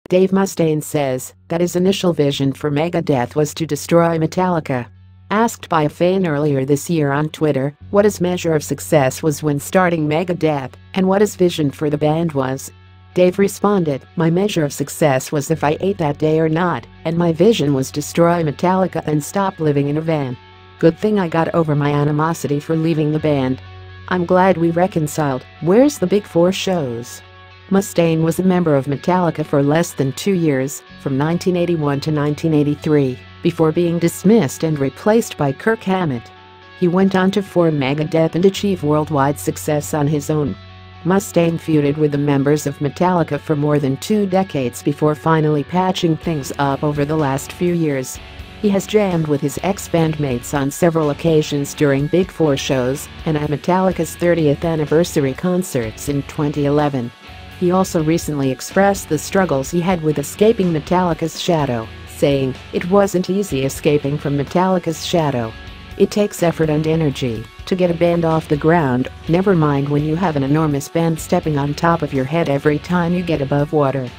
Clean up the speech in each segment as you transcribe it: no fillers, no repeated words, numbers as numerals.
Dave Mustaine says that his initial vision for Megadeth was to destroy Metallica. Asked by a fan earlier this year on Twitter what his measure of success was when starting Megadeth and what his vision for the band was, Dave responded, "My measure of success was if I ate that day or not, and my vision was destroy Metallica and stop living in a van. Good thing I got over my animosity for leaving the band. I'm glad we reconciled. Where's the big four shows?" Mustaine was a member of Metallica for less than 2 years, from 1981 to 1983, before being dismissed and replaced by Kirk Hammett. He went on to form Megadeth and achieve worldwide success on his own. Mustaine feuded with the members of Metallica for more than 2 decades before finally patching things up over the last few years. He has jammed with his ex-bandmates on several occasions during Big Four shows and at Metallica's 30th anniversary concerts in 2011. He also recently expressed the struggles he had with escaping Metallica's shadow, saying, "It wasn't easy escaping from Metallica's shadow. It takes effort and energy to get a band off the ground, never mind when you have an enormous band stepping on top of your head every time you get above water."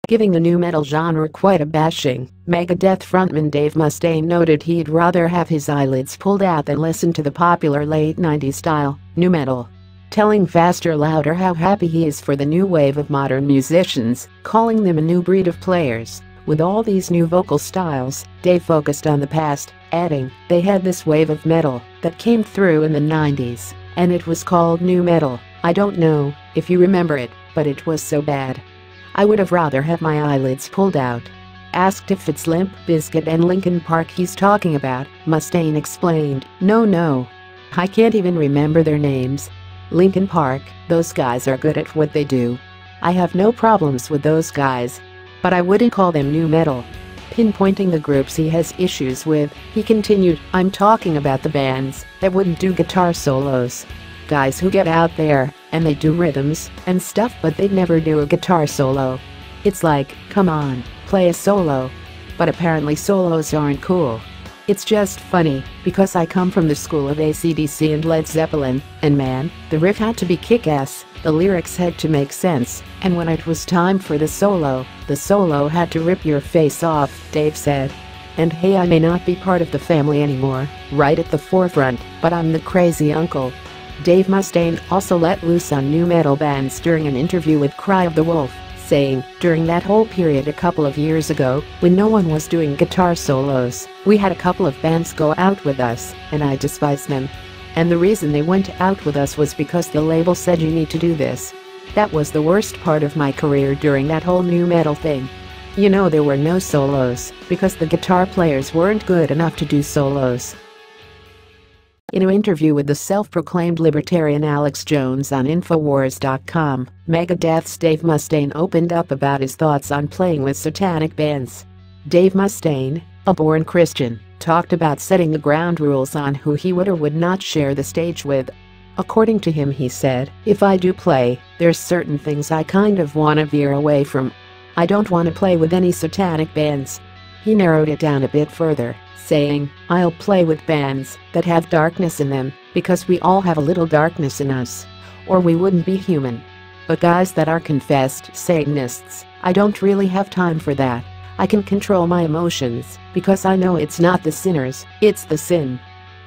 Giving the nu metal genre quite a bashing, Megadeth frontman Dave Mustaine noted he'd rather have his eyelids pulled out than listen to the popular late 90s style nu metal, telling Faster Louder how happy he is for the new wave of modern musicians, calling them a new breed of players. With all these new vocal styles, Dave focused on the past, adding, "They had this wave of metal that came through in the 90s, and it was called nu metal. I don't know if you remember it, but it was so bad. I would have rather have my eyelids pulled out." Asked if it's Limp Bizkit and Linkin Park he's talking about, Mustaine explained, No, I can't even remember their names. Linkin Park, those guys are good at what they do. I have no problems with those guys. But I wouldn't call them nu metal." Pinpointing the groups he has issues with, he continued, "I'm talking about the bands that wouldn't do guitar solos. Guys who get out there and they do rhythms and stuff but they'd never do a guitar solo. It's like, come on, play a solo." But apparently solos aren't cool. It's just funny, because I come from the school of AC/DC and Led Zeppelin, and man, the riff had to be kick-ass, the lyrics had to make sense, and when it was time for the solo had to rip your face off, Dave said. And hey, I may not be part of the family anymore, right at the forefront, but I'm the crazy uncle. Dave Mustaine also let loose on nu metal bands during an interview with Cry of the Wolf, saying, "During that whole period a couple of years ago, when no one was doing guitar solos, we had a couple of bands go out with us, and I despised them. And the reason they went out with us was because the label said you need to do this. That was the worst part of my career during that whole nu metal thing. You know, there were no solos, because the guitar players weren't good enough to do solos." In an interview with the self-proclaimed libertarian Alex Jones on Infowars.com, Megadeth's Dave Mustaine opened up about his thoughts on playing with satanic bands. Dave Mustaine, a born Christian, talked about setting the ground rules on who he would or would not share the stage with. According to him, he said, "If I do play, there's certain things I kind of want to veer away from. I don't want to play with any satanic bands." He narrowed it down a bit further, saying, "I'll play with bands that have darkness in them, because we all have a little darkness in us, or we wouldn't be human. But guys that are confessed Satanists, I don't really have time for that. I can control my emotions, because I know it's not the sinners, it's the sin."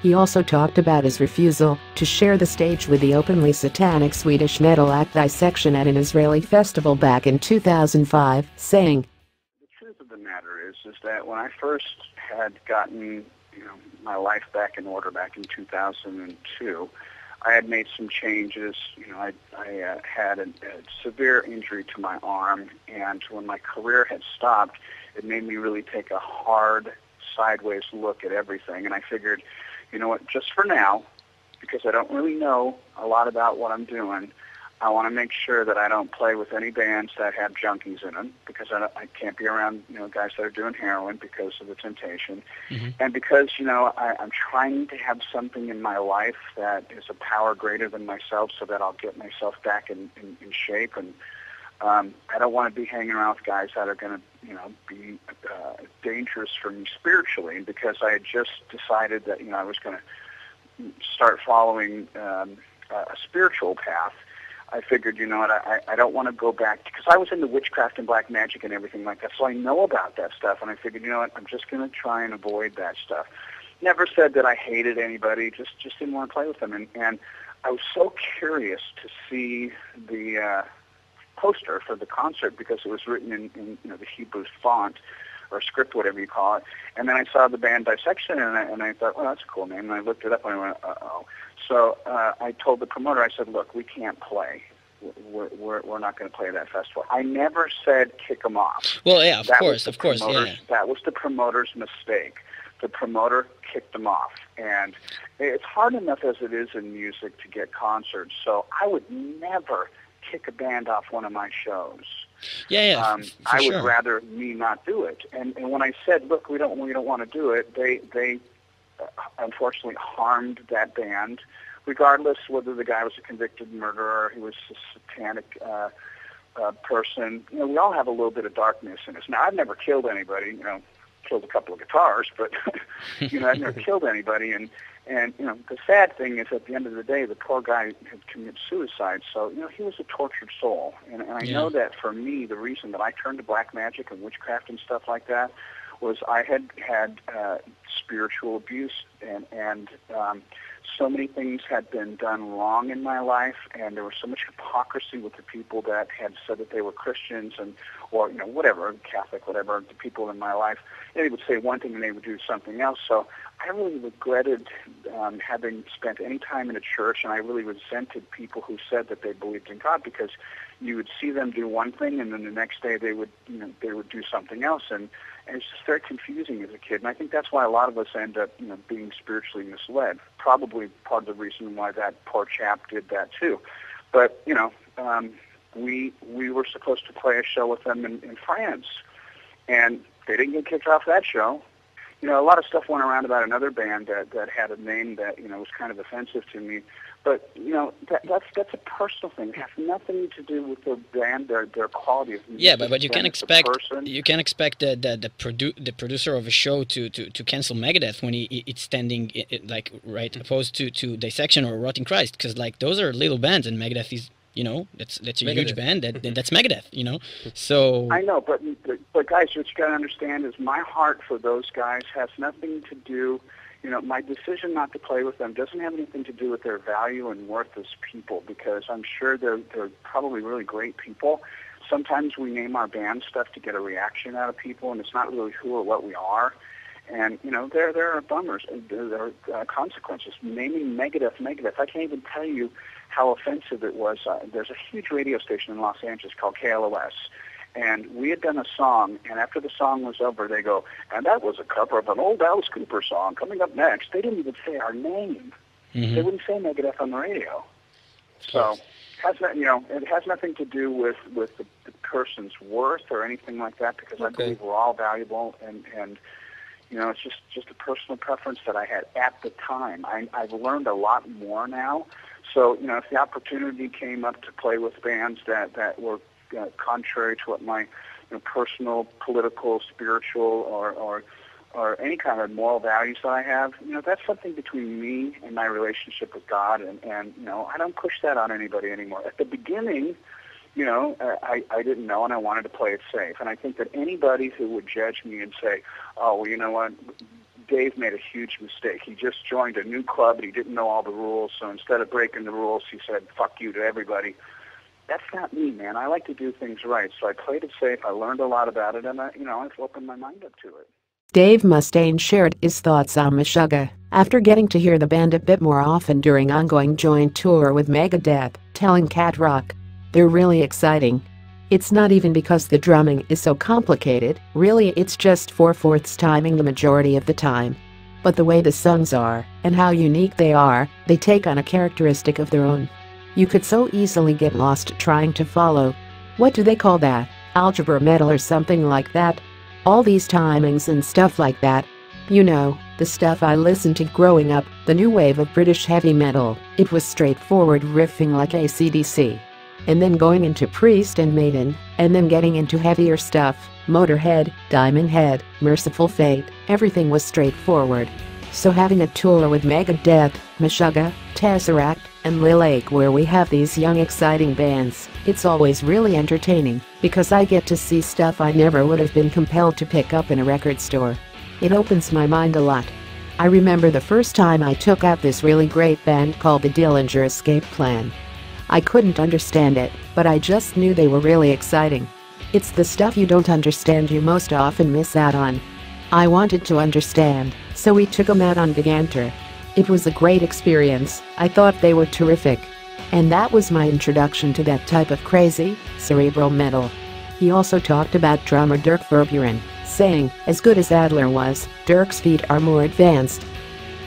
He also talked about his refusal to share the stage with the openly satanic Swedish metal act Dissection at an Israeli festival back in 2005, saying, "The truth of the matter is that when I first had gotten, my life back in order back in 2002, I had made some changes. I had a severe injury to my arm, and when my career had stopped, it made me really take a hard, sideways look at everything. And I figured, you know what, just for now, because I don't really know a lot about what I'm doing, I want to make sure that I don't play with any bands that have junkies in them, because I can't be around, guys that are doing heroin because of the temptation. And because, I'm trying to have something in my life that is a power greater than myself, so that I'll get myself back in shape. And I don't want to be hanging around with guys that are going to, be dangerous for me spiritually. And because I had just decided that, I was going to start following a spiritual path, I figured, you know what, I don't want to go back, because I was into witchcraft and black magic and everything like that, so I know about that stuff, and I figured, you know what, I'm just going to try and avoid that stuff. Never said that I hated anybody, just didn't want to play with them, and I was so curious to see the poster for the concert, because it was written in the Hebrew font, or script, whatever you call it, and then I saw the band Dissection, and I thought, well, that's a cool name, and I looked it up, and I went, uh-oh. So I told the promoter, I said, look, we can't play. We're not going to play that festival. I never said kick them off. Well, yeah, of course, yeah. That was the promoter's mistake. The promoter kicked them off. And it's hard enough as it is in music to get concerts, so I would never kick a band off one of my shows. I would rather me not do it. And when I said, look, we don't want to do it, they unfortunately harmed that band, regardless whether the guy was a convicted murderer or he was a satanic person. You know, we all have a little bit of darkness in us. Now, I've never killed anybody, killed a couple of guitars, but, I've never killed anybody. And the sad thing is, at the end of the day, the poor guy had committed suicide. So, he was a tortured soul. And I know that for me, the reason that I turned to black magic and witchcraft and stuff like that was I had spiritual abuse, and so many things had been done wrong in my life, and there was so much hypocrisy with the people that had said that they were Christians or whatever, Catholic, whatever, the people in my life. They would say one thing and they would do something else. So I really regretted having spent any time in a church, and I really resented people who said that they believed in God, because you would see them do one thing, and then the next day they would do something else, and it's just very confusing as a kid. And I think that's why a lot of us end up, being spiritually misled. Probably part of the reason why that poor chap did that too. But we were supposed to play a show with them in France, and they didn't get kicked off that show. A lot of stuff went around about another band that had a name that was kind of offensive to me. But that's a personal thing. It has nothing to do with the band, their quality of music. Yeah, but you can expect the producer of a show to cancel Megadeth when it's standing right opposed to Dissection or Rotting Christ, because those are little bands, and Megadeth is that's a Megadeth. Huge band that's Megadeth. So I know, but guys, what you got to understand is my heart for those guys has nothing to do. My decision not to play with them doesn't have anything to do with their value and worth as people, because I'm sure they're probably really great people. Sometimes we name our band stuff to get a reaction out of people, and it's not really who or what we are. And, there are bummers. There are consequences. Naming Megadeth, I can't even tell you how offensive it was. There's a huge radio station in Los Angeles called KLOS. And we had done a song, and after the song was over, they go, and that was a cover of an old Alice Cooper song. Coming up next, they didn't even say our name. Mm-hmm. They wouldn't say Megadeth on the radio. So it has nothing to do with the person's worth or anything like that, because I believe we're all valuable, and it's just a personal preference that I had at the time. I've learned a lot more now. So, if the opportunity came up to play with bands that were contrary to what my personal, political, spiritual, or any kind of moral values that I have, that's something between me and my relationship with God, and I don't push that on anybody anymore. At the beginning, I didn't know, and I wanted to play it safe. And I think that anybody who would judge me and say, oh, well, you know what, Dave made a huge mistake. He just joined a new club, and he didn't know all the rules, so instead of breaking the rules, he said, fuck you to everybody. That's not me, man. I like to do things right. So I played it safe. I learned a lot about it, and I've opened my mind up to it. Dave Mustaine shared his thoughts on Meshuggah after getting to hear the band a bit more often during ongoing joint tour with Megadeth, telling Cat Rock, "They're really exciting. It's not even because the drumming is so complicated, really it's just 4/4 timing the majority of the time. But the way the songs are, and how unique they are, they take on a characteristic of their own. You could so easily get lost trying to follow. What do they call that? Algebra metal or something like that? All these timings and stuff like that. The stuff I listened to growing up, the new wave of British heavy metal. It was straightforward riffing like AC/DC. And then going into Priest and Maiden, and then getting into heavier stuff, Motorhead, Diamond Head, Merciful Fate, everything was straightforward. So having a tour with Megadeth, Meshuggah, Tesseract, and Lil Lake, where we have these young exciting bands. It's always really entertaining because I get to see stuff I never would have been compelled to pick up in a record store. It opens my mind a lot. I remember the first time I took out this really great band called the Dillinger Escape Plan. I couldn't understand it, but I just knew they were really exciting. It's the stuff you don't understand you most often miss out on. I wanted to understand, so we took them out on Gigantor. It was a great experience. I thought they were terrific. And that was my introduction to that type of crazy, cerebral metal. He also talked about drummer Dirk Verburen, saying, as good as Adler was, Dirk's feet are more advanced.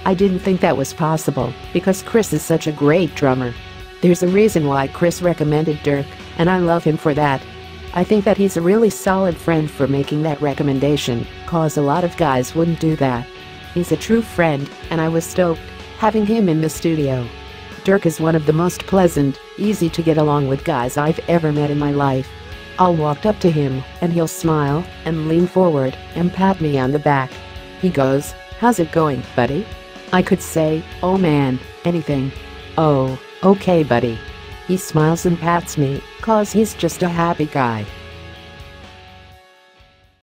I didn't think that was possible, because Chris is such a great drummer. There's a reason why Chris recommended Dirk, and I love him for that. I think that he's a really solid friend for making that recommendation, cause a lot of guys wouldn't do that. He's a true friend, and I was stoked having him in the studio. Dirk is one of the most pleasant, easy to get along with guys I've ever met in my life. I'll walk up to him, and he'll smile, and lean forward, and pat me on the back. He goes, "How's it going, buddy?" I could say, "Oh man, anything." "Oh, okay buddy." He smiles and pats me, cause he's just a happy guy.